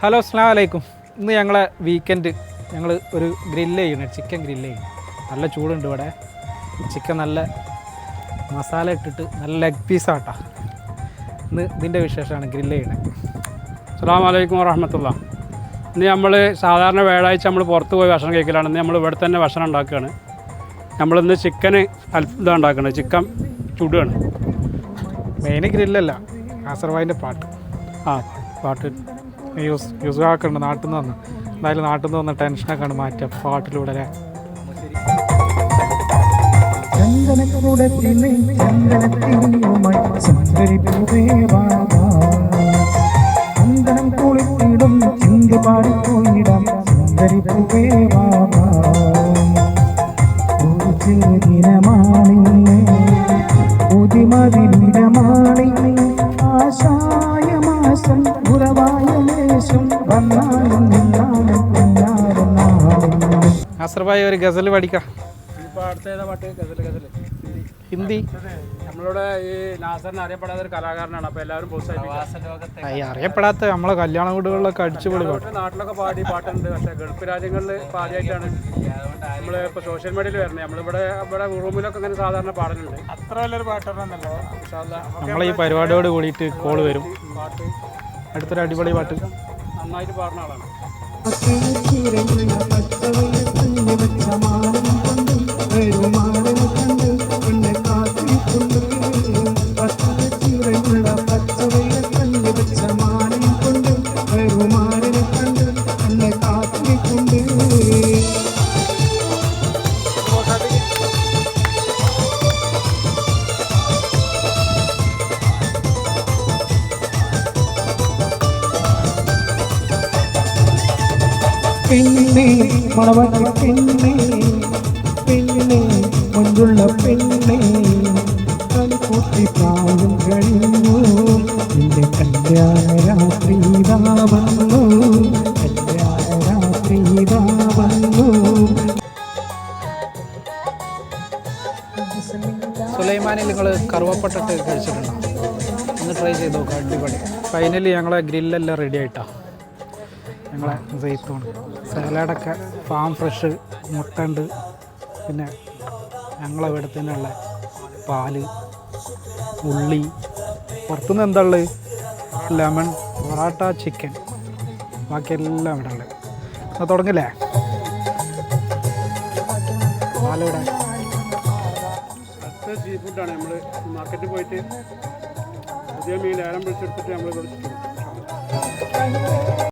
Hello അസ്സലാമു അലൈക്കും. ഇന്ന് ഞങ്ങളെ വീക്കെൻഡ് ഞങ്ങൾ ഒരു ഗ്രില്ല് ചെയ്യണം, ചിക്കൻ ഗ്രില്ല് ചെയ്യണം. നല്ല ചൂടുണ്ട് ഇവിടെ. ചിക്കൻ നല്ല മസാല ഇട്ടിട്ട് നല്ല ലെഗ് പീസാട്ടാ. ഇന്ന് ഇതിൻ്റെ വിശേഷമാണ് ഗ്രില്ല് ചെയ്യണത്. അസ്സലാമു അലൈക്കും വറഹ്മത്തുള്ളാഹി. ഇന്ന് നമ്മൾ സാധാരണ വ്യാഴാഴ്ച നമ്മൾ പുറത്ത് പോയി ഭക്ഷണം കഴിക്കലാണ്. ഇന്ന് നമ്മൾ ഇവിടെ തന്നെ ഭക്ഷണം ഉണ്ടാക്കുകയാണ്. നമ്മളിന്ന് ചിക്കന് ഇതാണ് ഉണ്ടാക്കുന്നത്, ചിക്കൻ ചുടുകയാണ്. മെയിൻ ഗ്രില്ലല്ല, കാസർഗോഡിൻ്റെ പാട്ട്. പാട്ട് യൂസ് ഉണ്ട് നാട്ടിൽ നിന്ന് വന്ന്. എന്തായാലും നാട്ടിൽ നിന്ന് വന്ന ടെൻഷനൊക്കെ ആണ് മാറ്റുക പാട്ടിലൂടെ. കാസർഗോഡ് ഒരു ഗസൽ പഠിക്കാം. ഇപ്പോൾ അടുത്ത പാട്ട് ഗസൽ ഹിന്ദി. നമ്മളിവിടെ ഈ നാസറിന് അറിയപ്പെടാത്ത ഒരു കലാകാരനാണ്. അപ്പോൾ എല്ലാവരും അറിയപ്പെടാത്ത നമ്മളെ കല്യാണ വീടുകളിലൊക്കെ അടിച്ചുപൊളി പാട്ട്. നാട്ടിലൊക്കെ പാടി പാട്ടുണ്ട്. പക്ഷേ ഗൾഫ് രാജ്യങ്ങളിൽ ആദ്യമായിട്ടാണ് നമ്മൾ ഇപ്പോൾ സോഷ്യൽ മീഡിയയിൽ വരുന്നത്. ഇവിടെ റൂമിലൊക്കെ ഇങ്ങനെ സാധാരണ പാടലുണ്ട്. അത്ര നല്ലൊരു പാട്ടാണല്ലോ. നമ്മളെ ഈ പരിപാടിയോട് കൂടിയിട്ട് കോള് വരും. പാട്ട് അടുത്തൊരു അടിപൊളി പാട്ട് നന്നായിട്ട് പാടുന്ന ആളാണ്. പെണ്ണേ മണവാട്ടി പെണ്ണേ പെണ്ണേ മുൻപുള്ള പെണ്ണേ കളിക്കൂട്ടി പ്രായം കഴിഞ്ഞു നിന്റെ കല്യാണരാത്രി വന്നു കല്യാണരാത്രി വന്നു. സുലൈമാനിൽ നിങ്ങൾ കറുവപ്പട്ടിട്ട് കഴിച്ചിട്ടുണ്ടോ? ഒന്ന് ട്രൈ ചെയ്ത് നോക്കാം, അടിപൊളി. ഫൈനലി ഞങ്ങളെ ഗ്രില്ലെല്ലാം റെഡി ആയിട്ടാണ്. ഞങ്ങളെ സൈത്തൂൺ സാലഡൊക്കെ ഫാം ഫ്രഷ്, മുട്ട ഉണ്ട്, പിന്നെ ഞങ്ങളെ ഇവിടെ തന്നെയുള്ള പാല്, ഉള്ളി, പുറത്തുനിന്ന് എന്താ ഉള്ളത്, ലെമൺ, പൊറാട്ട, ചിക്കൻ, ബാക്കിയെല്ലാം ഇവിടെ ഉള്ളത്. അത് തുടങ്ങില്ലേ? പാലിവിടെ സീ ഫുഡാണ്. നമ്മൾ മാർക്കറ്റിൽ പോയിട്ട് പുതിയ മീൻ ലേലം പിടിച്ചെടുത്തിട്ട് നമ്മൾ